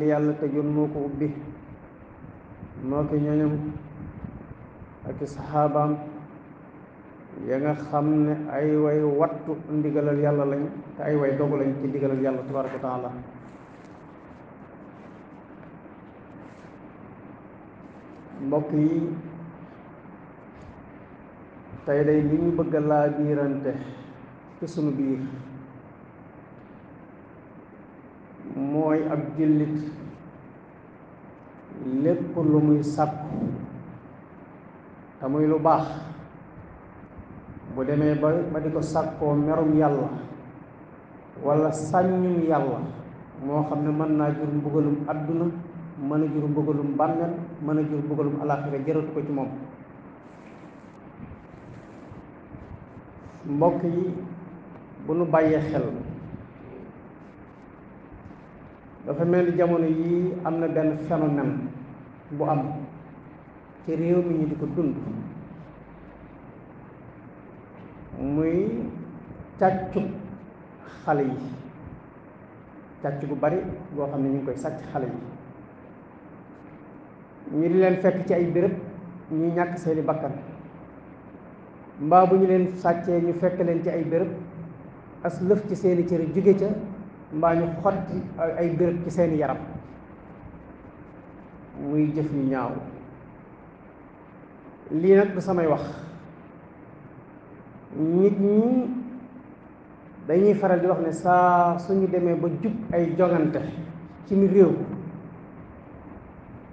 gi yàlla tëjoon moo ko ubbi moo ki ñoñam ak i saxaabaam ya nga xam ne ay way wattu ndigalal yàlla lañ te ay way dogu lañ ci ndigalal yàlla tabaraka wa taala. mbokk yi tey day li ñu bëgg laa biirante ci sunu biir mooy ab jullit lépp lu muy sàkku te muy lu baax bu demee ba di ko sàkkoo merum yàlla wala sàññum yàlla moo xam ne mën naa jur mbugalum àdduna mën a jur mbugalum bàmmeel mën a jur mbugalum alaaxira jëratu ko ci moom. mbokk yi bu nu bàyyee xel dafa mel ni jamono yii am na benn phénomène bu am ci réew mi ñu di ko dund muy càccu xale yi, càcc gu bari boo xam ne ñu ngi koy sàcc xale yi, ñu di leen fekk ci ay béréb ñuy ñàkk seeni bakkan, mbaa bu ñu leen sàccee ñu fekk leen ci ay béréb as lëf ci seeni cër jóge ca, mbaa ñu xotti ay béréb ci seeni yaram, muy jëf yu ñaaw. lii nag du samay wax, nit ñi dañuy faral di wax ne saa suñu demee ba jub ay jongante ci mi réew,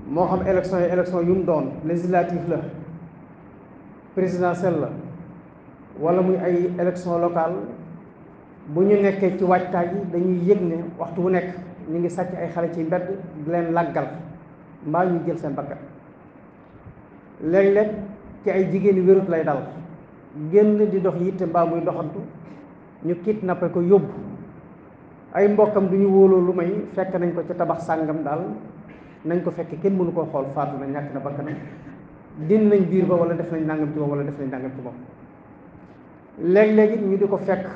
moo xam élection yu mu doon législative la, présidentielle la, wala muy ay élection locale, bu ñu nekkee ci waajtaay yi dañuy yëg ne waxtu wu nekk ñu ngi sàcc ay xale ci mbedd di leen làggal mbaa ñu jël seen bakkan. léeg-léeg ci ay jigéen yu wérut lay dal, génn di dox yitte mbaa muy doxantu ñu kidnappé ko yóbbu, ay mbokkam du ñu wóoloo lu may fekk nañ ko ci tabax sàngam daal nañ ko fekk kenn mënu koo xool, faatu na, ñàkk na bakkanam, din nañ biir ba wala def nañ nangam ci moom wala def nañ nangam ci moom. léeg-léeg it ñu di ko fekk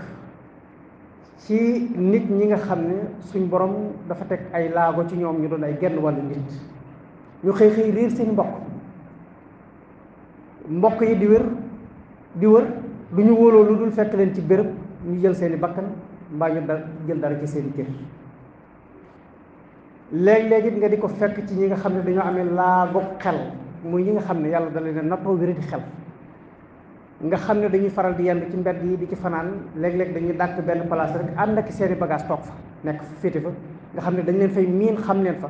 ci nit ñi nga xam ne suñ borom dafa teg ay laago ci ñoom ñu doon ay genn wàllu nit, ñu xëy xëy réer seen mbokk yi di wër du ñu wóoloo lu dul fekk leen ci béréb ñu jël seeni bakkan mbaa ñu jël dara ci seeni kër. léeg-léeg it nga di ko fekk ci ñi nga xam ne dañoo amee laago xel, muy ñi nga xam ne yàlla da leen a nattoo wéra di xel, nga xam ne dañuy faral di yenn ci mbedd yi di ci fanaan, léeg-léeg dañuy dàkk benn place rek ànd ak seeni bagage toog fa nekk féete fa, nga xam ne dañ leen fay miin xam leen fa,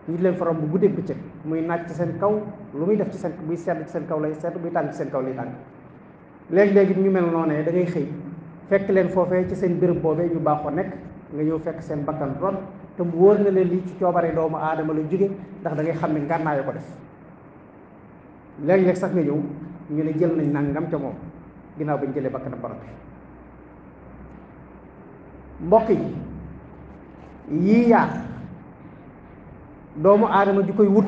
ñu leen fa romb bu guddeeg bëccëg, muy naaj ci seen kaw, lu muy def ci seen, buy sedd ci seen kaw lay sedd, buy tàng ci seen kaw lay tàng. léeg-léeg it ñu mel noonu da ngay xëy fekk leen foofee ci seen béréb boobee ñu baaxoo nekk, nga ñëw fekk seen bakkan ron te mu wóor na leen lii ci coobare doomu aadama la jóge, ndax da ngay xam ne ngànnaayo ko def. léeg-léeg sax nga ñëw ñu ne jël nañ nangam ca moom ginnaaw bañ jëlee bakkanam ba noppi. mbokk yi yii yaar doomu aadama ju koy wut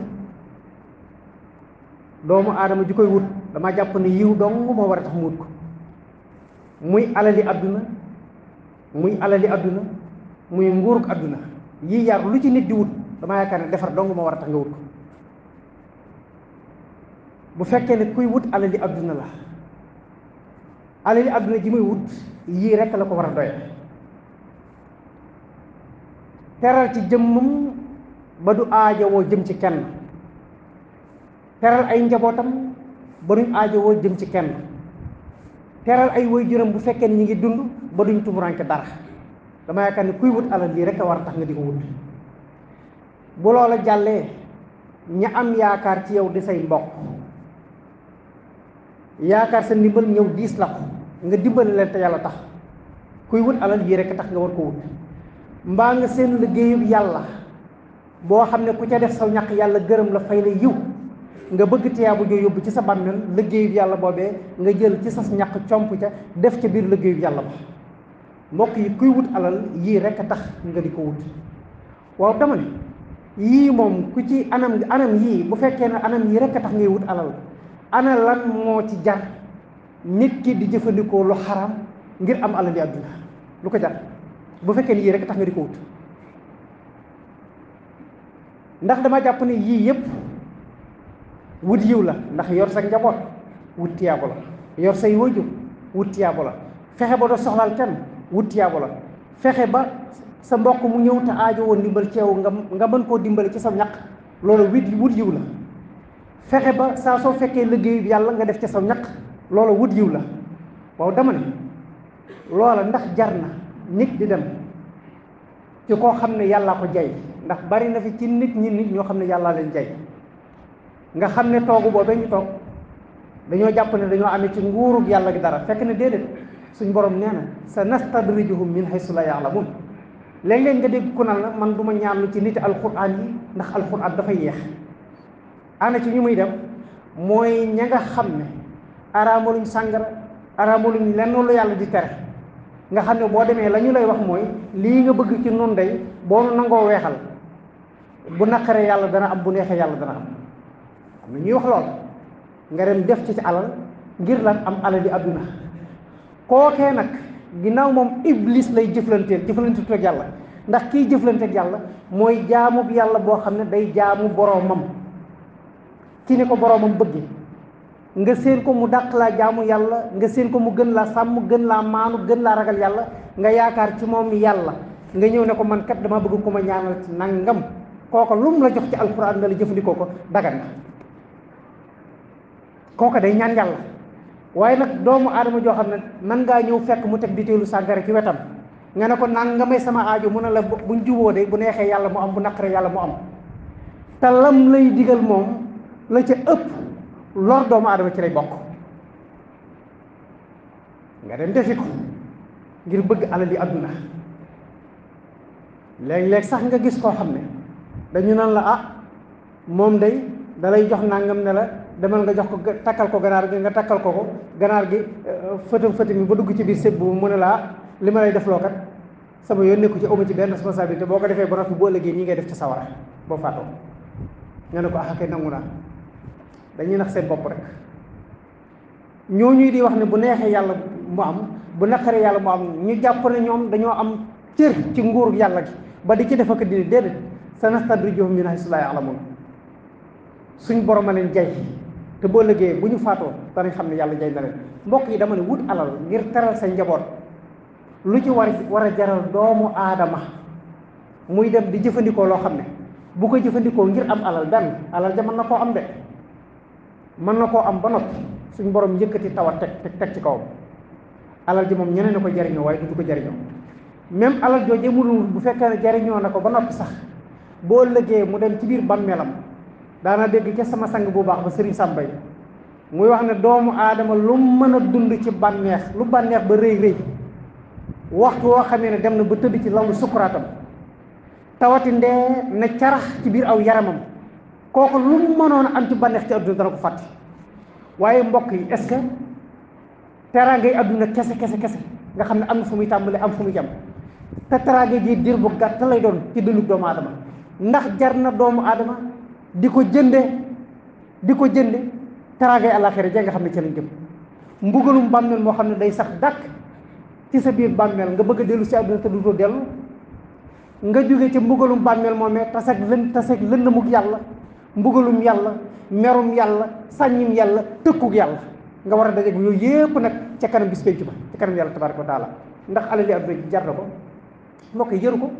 dama jàpp ne yiw dong moo war a tax mu wut ko, muy alali àdduna muy nguuruk àdduna. yii yaar lu ci nit di wut dama yaakaar ne defar dong moo war a tax nga wut ko. bu fekkee ne kuy wut alali àdduna la, alali àdduna ji muy wut yii rekk la ko war a doye: teral ci jëmmam ba du aajowoo jëm ci kenn, teral ay njabootam ba duñ aajowoo jëm ci kenn, teral ay waajuram bu fekkee ne ñi ngi dund ba duñ tumuranke dara. dama yaakaar ne kuy wut alal lii rekk a war a tax nga di ko wut. bu loola jàllee, ña am yaakaar ci yow di say mbokk, yaakaar sa ndimbal ñëw diis la ko, nga dimbali leen te yàlla tax. kuy wut alal yii rekk tax nga war ko wut. mbaa nga seen liggéeyub yàlla boo xam ne ku ca def sa ñaq yàlla gërëm la, fay la yiw, nga bëgg tiyaabu joo yóbbu ci sa bàmmeel, liggéeyub yàlla boobee nga jël ci sa ñaq comp ca def ca biir liggéeyub yàlla ba. mbokk yi kuy wut alal yii rekk a tax nga di ko wut. waaw dama ne yii moom ku ci anam yii, bu fekkee ne anam yii rekk a tax ngay wut alal, ana lan moo ci jar nit ki di jëfandikoo lu xaram ngir am alal yi àdduna? lu ko jar bu fekkee ne yii rekk a tax nga di ko wut? ndax dama jàpp ne yii yëpp wut yiw la, ndax yor sa njaboot wut tiyaabo la, yor say wajur wut tiyaabo la, fexe ba doo soxlaal kenn wut tiyaabo la, fexe ba sa mbokk mu ñëw te aajo woon ndimbal ci yow nga mën koo dimbali ci sa ñaq loolu wut yiw la, fexe ba saa soo fekkee liggéeyu yàlla nga def ci sa ñaq loolu wut yiw la. waaw dama ne loola ndax jar na nit di dem ci koo xam ne yàllaa ko jay, ndax bari na fi ci nit ñoo xam ne yàllaa leen jay, nga xam ne toogu boobee ñu toog dañoo jàpp ne dañoo amee ci nguurug yàlla gi dara, fekk ne déedéet. suñ borom nee na sa nastadrijuhum min haysu la ya'lamun. léeg-léeg nga dégg ku naan la man du ma ñaanlu ci nit alquran yi ndax alquran dafay yeex. ana ci ñu muy dem mooy ña nga xam ne araamaluñ sàngara, araamaluñ lenn lu yàlla di tere, nga xam ne boo demee la ñu lay wax mooy lii nga bëgg ci nun day boo nu nangoo weexal bu naqaree yàlla dana am, bu neexee yàlla dana am na ñuy wax lool. nga dem def ci alal ngir lan am alal di àdduna. kookee nag ginnaaw moom iblis lay jëflanteeg ak yàlla, ndax kiy jëflanteeg yàlla mooy jaamu bi yàlla boo xam ne day jaamu boroomam ci ni ko boroomam bëgge, nga séen ko mu dàq laa jaamu yàlla, nga séen ko mu gën laa sàmm, gën laa maanu, gën laa ragal yàlla, nga yaakaar ci moom yàlla, nga ñëw ne ko man kat dama bëgg ku ma ñaanal ci nangam, kooka lu mu la jox ci alxuraan nga la jëfandikoo ko dagan na, kooka day ñaan yàlla. waaye nag doomu aadama joo xam ne man ngaa ñëw fekk mu teg bitéelu sàngara ci wetam nga ne ko nang nga may sama aajo mu ne la buñ juboo de bu neexee yàlla mu am, bu naqaree yàlla mu am, te lam lay digal moom la ca ëpp lor doomu aadama ci lay bokk. nga dem defi ko ngir bëgg alal yi àdduna. léeg-léeg sax nga gis koo xam ne dañu naan la ah moom day dalay jox nangam ne la demal nga jox ko, takkal ko ganaar gi, nga takkal ko ganaar gi fëtam mi ba dugg ci biir sëb bu mu ne la li ma lay def loo kat sama yoon nekku ci, amu ci benn responsabilité, boo ko defee ba noppi boo ëllëgee ñi ngay def ci sawara boo faatoo. nga ne ko ah kay nangu naa. dañuy nax seen bopp rek. ñooñuy di wax ne bu neexee yàlla mu am, bu naqaree yàlla mu am, ñu jàpp ne ñoom dañoo am cër ci nguuru yàlla gi ba di ci def ak di déedéet. sanastadrijuhum min haysu laa ya'lamuun. suñ borom a leen jay, te boo liggéey bu ñu faatoo danañ xam ne yàlla jay na leen. mbokk yi dama ne wut alal ngir teral sa njaboot lu ci war a jaral doomu aadama muy dem di jëfandikoo loo xam ne bu ko jëfandikoo ngir am alal benn alal ja mën na koo am de, mën na koo am ba noppi suñ borom yëkkati tawat teg ci kawam. alal ji moom ñeneen na ko jariñoo waaye du ko jariñoo. même alal jooju mënul bu fekkee ne jariñoo na ko ba noppi sax boo liggéey mu dem ci biir bàmmeelam. daana dégg ca sama sang bu baax ba Sëriñ Sàmbay muy wax ne doomu aadama lu mën a dund ci bànneex, lu bànneex ba rëy rëy, waxtu woo xamee ne dem na ba tëdd ci lalu sukkuraatam tawati ndee ne carax ci biir aw yaramam, kooku lu mu mënoon a am ci bànneex ci àdduna dana ko fàtte. waaye mbokk yi est-ce que teraangay àdduna kese nga xam ne am na fu muy tàmbali am fu muy jam, te teraangay ji diir bu gàtt lay doon ci dundu doomu aadama, ndax jar na doomu aadama di ko jënde teraangay àllaaxira ja nga xam ne ci lañ jëm. mbugalum bàmmeel moo xam ne day sax dàkk ci sa biir bàmmeel nga bëgg a dellu si àdduna te du dellu, nga jóge ci mbugalum bàmmeel moomee taseeg lëndamuk yàlla, mbugalum yàlla, merum yàlla, sàññim yàlla, tëkkuk yàlla, nga war a dajeeg yooyu yépp nag ca kanam bis penc ba ca kanam yàlla tabaaraka wa taala. ndax alal yi àdduna ji jar na ko mbokk yi? jëru ko.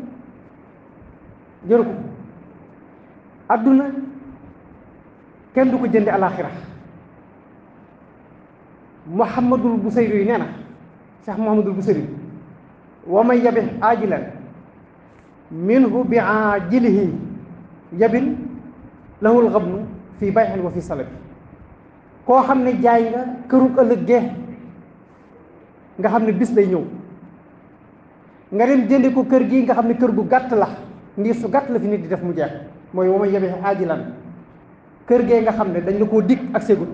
àdduna kenn du ko jënde alaaxira. Muhammadul Busayri nee na, Cheikh Muhammadul Busayri, wa man yabih aajilan minhu bi aajilihi yabin lahul gabnu fii bay'in wa fii salabi. koo xam ne jaay nga kërug ëllëg gee nga xam ne bis lay ñëw, nga dem jënde ko kër gi nga xam ne kër gu gàtt la, ngir su gàtt la fi nit di def mu jeex, mooy wa man yabih aajilan, kër gee nga xam ne dañ la koo dig ak segut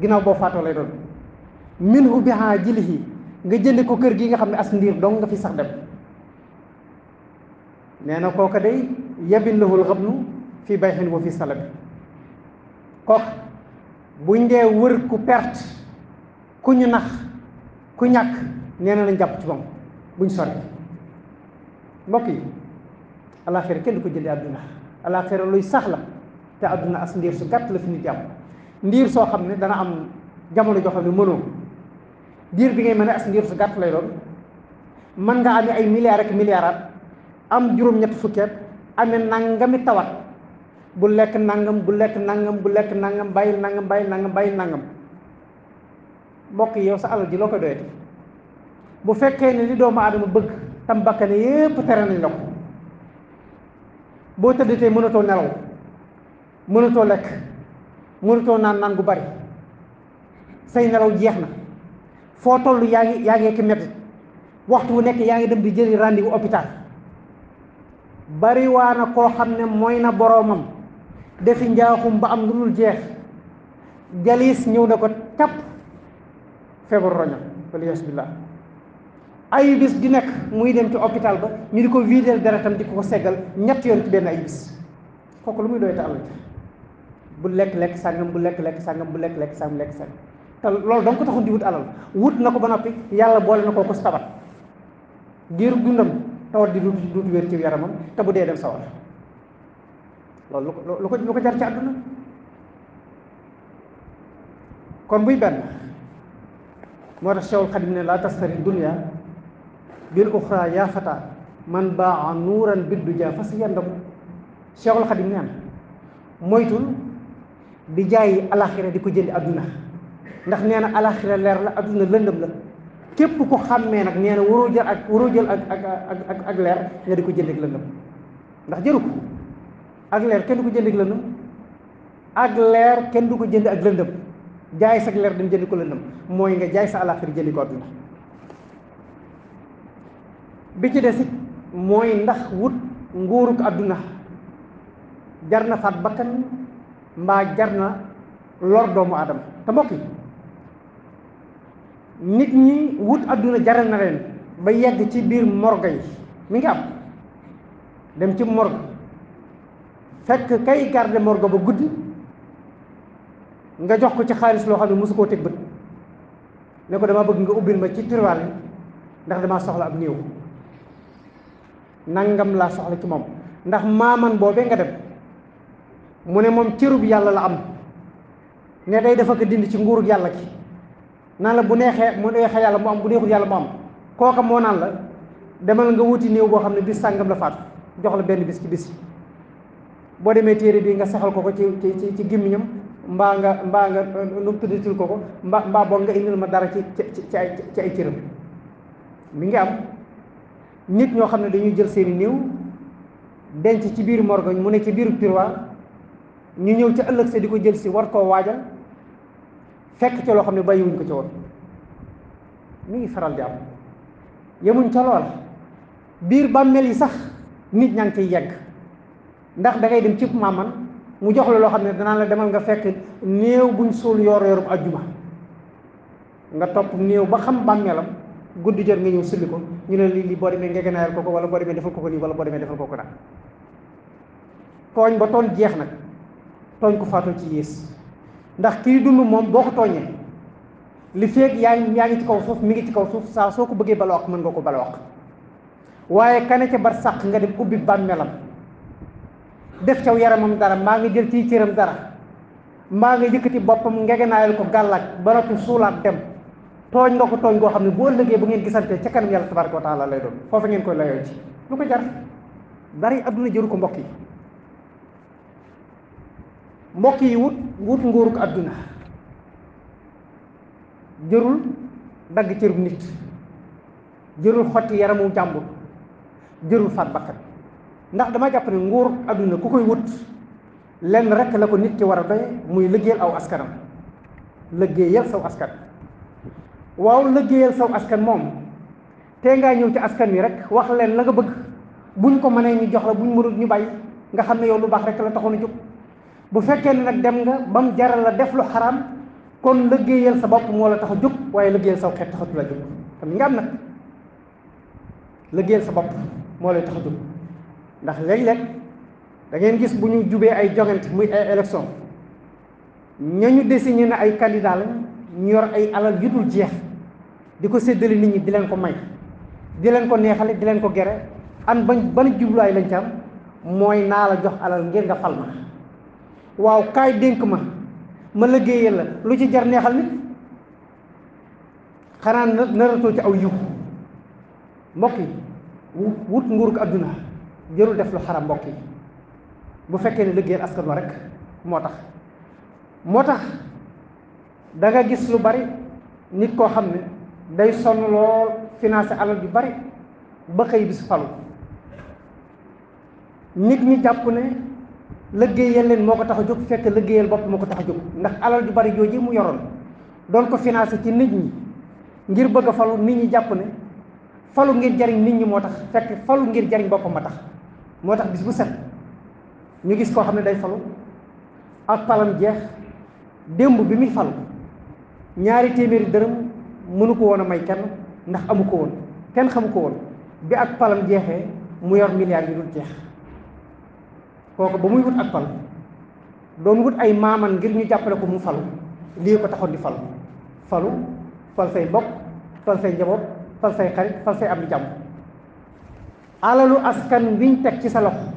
ginnaaw boo faatoo lay doon. minhu bi aajilihi, nga jënde ko kër gi nga xam ne as ndiir dong nga fi sax dem. nee na kooka day yabin lahul gabnu fii bay'in wa fii salabi. kooka buñ dee wër ku perte, ku ñu nax, ku ñàkk, nee na lañ jàpp ci moom buñ sori. mbokk yi alaaxira kenn du ko jënde àdduna. alaxira luy sax la te àdduna as ndiir su gàtt la fi nit am ndiir soo xam ne dana am jamono joo xam ne mënoo diir bi ngay mën a as ndiir su gàtt lay doon mën nga amee ay milliards ak milliards am juróom-ñett fukkeet amee nangami tawat bu lekk nangam bu lekk nangam bu lekk nangam bàyyil nangam bàyyil nangam bàyyil nangam mbokk yi yow sa alal ji loo koy doyati bu fekkee ne li doomu aadama bëgg tam bakkane yépp tere nañ la ko boo tëddatee mënatoo nelaw mënatoo lekk mënatoo naan gu bari say nelaw jeex na foo toll yaa ngi ki metti waxtu wu nekk yaa ngi dem di jëli rendez-vous hôpital bari waa na koo xam ne mooy na boroomam defi njaaxum ba am lu dul jeex jalis ñëw na ko tàpp feebar roño waliyaasu billaah ay bis di nekk muy dem ci hôpital ba ñu di ko vider deretam di ko seggal ñett yoon ci benn ay bis kooku lu muy doy te alal bu lekk-lekk sàngam bu lekk-lekk sàngam bu lekk-lekk sàngam lekk sàngam te loolu danga ko taxoon di wut alal wut na ko ba noppi yàlla boole na ko tabat diiru dundam tawat di duutu wér ci yaramam te bu dee dem sawar loolu lu ko jar ci àdduna kon buy benn moo tax Cheikhul Xadim ne laa tastari dunya bil uxra yaa fata man baa nuuran biddu jaa fas yandam Cheikhul Xadim neen moytul di jaay alaxira di ko jëndi àdduna ndax nee na alaxira leer la àdduna lëndëm la képp ko xàmmee nag nee na waroo jël ak leer nga di ko jënd ak lëndëm ndax jëru ko ak leer kenn du ko jënd ak lëndëm ak leer kenn du ko jënd ak lëndëm jaay sa leer dem jëndi ko lëndëm mooy nga jaay sa alaxira jëndi ko àdduna bi ci des it mooy ndax wut nguuruk àdduna jar na faat bakkan mbaa jar na lor doomu aadama te mbokk yi nit ñi wut àdduna jaral na leen ba yegg ci biir morgue yi mi ngi am dem ci morgue fekk kay garde morgue ba guddi nga jox ko ci xaalis loo xam ne mosu koo teg bët ne ko dama bëgg nga ubbil ma ci tiroir yi ndax damaa soxla ab néew nangam laa soxla ci moom ndax maaman boobee nga dem mu ne moom cërub yàlla la am ne day dafa ko dindi ci nguurug yàlla ki naan la bu neexee yàlla mu am bu neexul yàlla mu am kooka moo naan la demal nga wuti néew boo xam ne bis sàngam la faatu jox la benn bis ci bis boo demee téere bi nga saxal ko ci gémmiñam mbaa nga nu tuddatil ko mbaa boog nga indil ma dara ci ay cëram mi ngi am nit ñoo xam ne dañuy jël seeni néew denc ci biir morgue mu ne ci biiru tiroir ñu ñëw ci ëllëg sa di ko jël si war koo waajal fekk ca loo xam ne bàyyiwuñ ko ci woon mi ngi faral di am yemuñ ca loola biir bàmmeel yi sax nit ñaa ngi ciy yegg ndax da ngay dem ci maaman mu jox la loo xam ne danaa la demal nga fekk néew buñ suul yorub ajjuma nga topp néew ba xam bàmmeelam guddi jot nga ñëw sulli ko ñu ne lii boo demee nga gënaayal ko wala boo demee defal ko nii wala boo demee defal ko nag tooñ ba toon jeex nag tooñ ko faatoo ci yées ndax kii dund moom boo ko tooñee li feeg yaa ngi ci kaw suuf mi ngi ci kaw suuf saa soo ko bëggee bala wax mën nga ko bala wax waaye kane ca bar sàq nga dem ubbi bàmmeelam def caw yaramam dara mbaa nga jël ci cëram dara mbaa nga yëkkati boppam ngegenaayal ko gàllaaj ba noppi suulaat dem tooñ nga ko tooñ goo xam ne boo ëllëgee bu ngeen gisante ca kanam yàlla tabaraka wa taala lay doon foofu ngeen koy layoo ci lu ko jar bari adduna jëru ko mbokk yi wut nguuruk adduna jërul dagg cërub nit jërul xotti yaramu jàmbur jërul faat bakkan ndax dama jàpp ne nguuruk adduna ku koy wut lenn rek la ko nit ki war a doy muy liggéeyal aw askanam liggéeyal saw askan waaw liggéeyal saw askan moom tee ngaa ñëw ci askan wi rek wax leen la nga bëgg buñ ko mënee ñu jox la buñ mënul ñu bàyyi nga xam ne yow lu baax rek la taxoon a jóg bu fekkee ne nag dem nga ba mu jaral la def lu xaraam kon liggéeyal sa bopp moo la tax a jóg waaye liggéeyal saw xeet taxatu la jóg xam nga am nag liggéeyal sa bopp moo lay tax a jóg ndax léeg-léeg da ngeen gis bu ñu jubee ay jogante muy ay élection ñañu désigné na ay candidat la ñu yor ay alal yu dul jeex di ko séddale nit ñi di leen ko may di leen ko neexale di leen ko gere ban jubluwaay lañ ci am mooy naa la jox alal ngir nga fal ma waaw kaay dénk ma liggéeyal la lu ci jar neexal nit xanaa naratoo ci aw yiw mbokk yi wut nguurug àdduna jërul def lu xaram mbokk yi bu fekkee ne liggéeyal askan wa rek moo tax da nga gis lu bari nit koo xam ne day sonn lool financé alal ju bari ba xëy bis falu nit ñi jàpp ne liggéeyal leen moo ko tax a jóg fekk liggéeyal bopp moo ko tax a jóg ndax alal ju bari jooju mu yoroon doon ko financé ci nit ñi ngir bëgg a falu nit ñi jàpp ne falu ngir jariñ nit ñi moo tax fekk falu ngir jariñ boppam ma tax moo tax bis bu set ñu gis koo xam ne day falu ak palam jeex démb bi muy falu 2 téeméeri dërëm mënu ko woon a may kenn ndax amu ko woon kenn xamu ko woon bi ak palam jeexee mu yor milliards yu dul jeex kooku ba muy wut ak pal doon wut ay maaman ngir ñu jàppale ko mu falu lii ko taxoon di falu fal say mbokk fal say njaboot fal say xarit fal say am di jàmm alalu askan wiñ teg ci sa loxo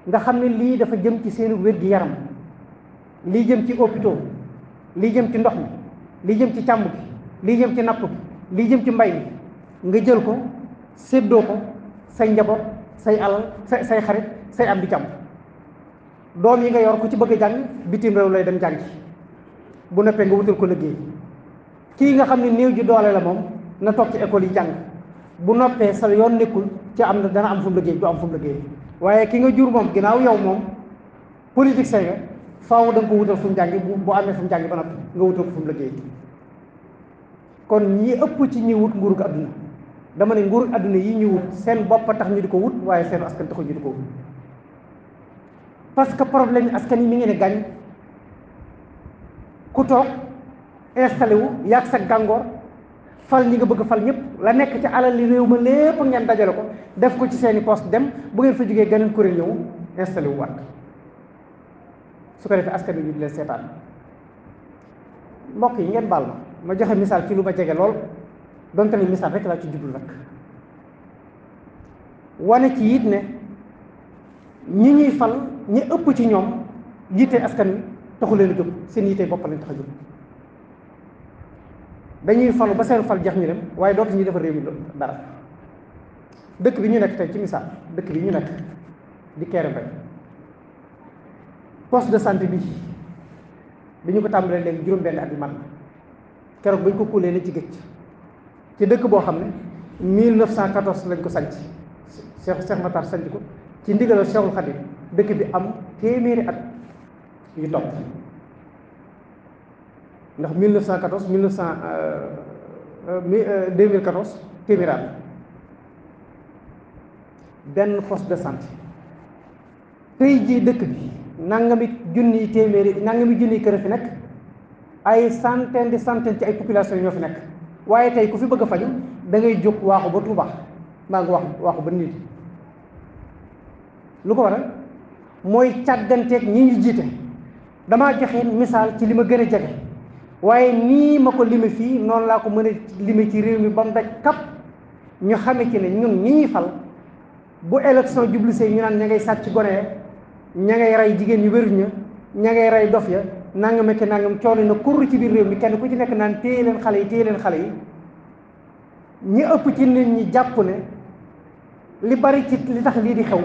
nga xam ne lii dafa jëm ci seeni wér-gi-yaram lii jëm ci hôpitaux lii jëm ci ndox mi lii jëm ci càmm gi lii jëm ci napp gi lii jëm ci mbay mi nga jël ko séddoo ko say njaboot say alal say xarit say am di jàmm doom yi nga yor ku ci bëgg a jàng bitim réew lay dem jàngi bu noppee nga wutal ko liggéey kii nga xam ne néew ji doole la moom na toog ci école yi jàng bu noppee sa yoon nekkul ci am na dana am fu mu liggéey du am fu mu liggéey waaye ki nga jur moom ginnaaw yow moom politique say nga faaw da nga ko wutal fu mu jàngi bu amee fu mu jàngi ba noppi nga wutal ko fu mu liggéey kon ñi ëpp ci ñi wut nguurug àdduna dama ne nguurug àdduna yi ñu wut seen bopp tax ñu di ko wut waaye seen askan taxul ñu di ko wut parce que problème yi askan yi mi ngi ne gàññ ku toog installé wu yàgg sa gàngoor fal ñi nga bëgg fal ñëpp la nekk ci alal li réew ma lépp ngeen dajale ko def ko ci seeni poste dem bu ngeen fa jógee geneen kuréel ñëw installé wu waat su ko defee askan wi ñu di leen seetaan mbokk yi ngeen baal ma joxe misaal ci lu ma jege lool donte ne misaal rek laa ci jublu nag wane ci it ne ñi ñuy fal ñi ëpp ci ñoom yitte askan wi taxu leen a jóg seen yitte bopp lañ tax a jóg dañuy falu ba seen fal jeex ñu dem waaye dootu ñuy defar réew mi dara dëkk bi ñu nekk tey ci misaal dëkk bi ñu nekk di Kéré Mbaye poste de santé bi ñu ko tàmbalee léegi juróom-benn at yi man keroog ba ñu ko kuulee na ci géej ci dëkk boo xam ne 1914 lañ ko sanc Cheikh Matar sanc ko ci ndigalal Cheikhul Khadim dëkk bi am téeméeri at yu topp ndax 1914 2014 téeméeri at benn poste de santé tey jii dëkk bi nangami junniy kër fi nekk ay centaine ci ay population ñoo fi nekk waaye tey ku fi bëgg a faju da ngay jóg waaxu ba Touba maa ngi waaxu ba nit lu ko waral mooy càgganteeg ñi ñu jiite damaa joxe misaal ci li ma gën a jege waaye nii ma ko lime fii noonu laa ko mën a lime ci réew mi ba mu daj kap ñu xame ci ne ñun ñi ñuy fal bu élection jublisee ñu naan ña ngay sàcc gone ya ña ngay rey jigéen ñu wéruñ ña ngay rey dof ya nangam ak nangam coono na kurr ci biir réew mi kenn ku ci nekk naan téye leen xale yi ñi ëpp ci nit ñi jàpp ne li bari ci li tax lii di xew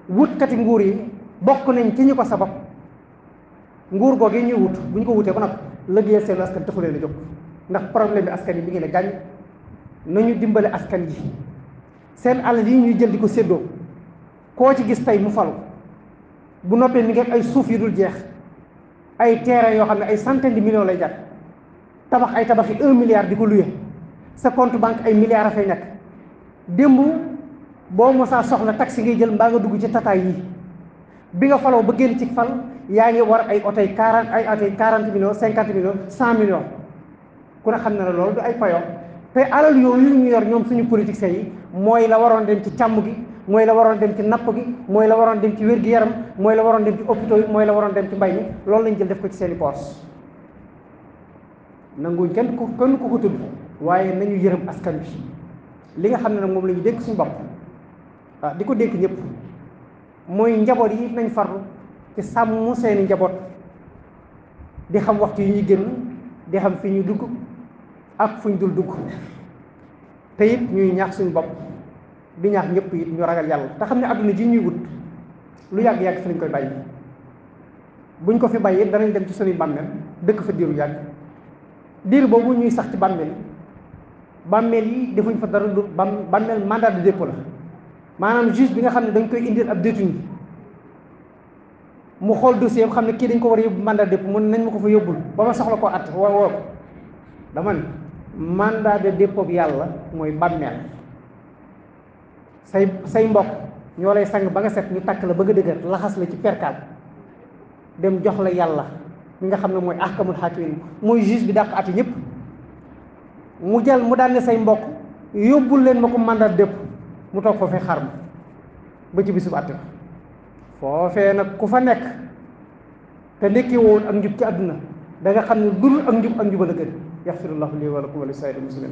wutkati nguur yi bokk nañ ci ñi ko sabab nguur googu ñuy wut bu ñu ko wutee ba nag liggéeyal seen askan taxu leen a jóg ndax problème bi askan yi bi ngi ne gàññ nañu dimbale askan yi seen alal yi ñuy jël di ko séddoo koo ci gis tey mu falu bu noppee mi ngi ay suuf yu dul jeex ay terrain yoo xam ne ay centaine de millions lay jar tabax ay tabaxi 1 milliard di ko luye sa compte banque ay milliards a fay nekk démb boo mosaa soxla taxi ngay jël mbaa nga dugg ci tataay yi bi nga faloo ba génn ci fal yaa ngi war ay oto yi 40 millions 50 millions 100 millions ku ne xam ne loolu du ay payoo te alal yooyu ñu yor ñoom suñu politiciens yi mooy la waroon dem ci càmm gi mooy la waroon dem ci napp gi mooy la waroon dem ci wér-gi-yaram mooy la waroon dem ci hôpitaux yi mooy la waroon dem ci mbay mi loolu lañ jël def ko ci seeni poche nanguñ kenn ku ko tudd waaye nañu yërëm askan wi li nga xam ne nag moom la ñu dénk suñu bopp di ko dénk ñëpp mooy njaboot yi nañ farlu ci sàmm seeni njaboot di xam waxtu yi ñuy génn di xam fi ñu dugg ak fuñ dul dugg te it ñuy ñaax suñu bopp di ñaax ñëpp it ñu ragal yàlla te xam ne àdduna ji ñuy wut lu yàgg-yàgg fi lañ koy bàyyi buñ ko fi bàyyi it danañ dem ci suñuy bàmmeel dëkk fa diiru yàgg diir boobu ñuy sax ci bàmmeel yi defuñ fa dara lu bàmmeel mandat de dépôt la maanaam juge bi nga xam ne dañ koy indil ab détenu mu xool dossier xam ne kii dañ ko war a yóbbu mandat de dépôt mun nañ ma ko fa yóbbul ba ma soxla koo at woo ko dama ne mandat de dépôt bi yàlla mooy bàmmeel say mbokk ñoo lay sang ba nga set ñu takk la ba nga dëgër laxas la ci perkaal dem jox la yàlla mi nga xam ne mooy ahkamul hakimin mooy juge bi dàq ati ñëpp mu daan ne say mbokk yóbbul leen ma ko mandat de dépôt mu toog foofee xar ma ba ci bisub àtte foofee nag ku fa nekk te nekki woon ak njub ci àdduna da nga xam ne dul ak njub la gën yaxfirullahu lii wa lakum wa li saa'iril muslimin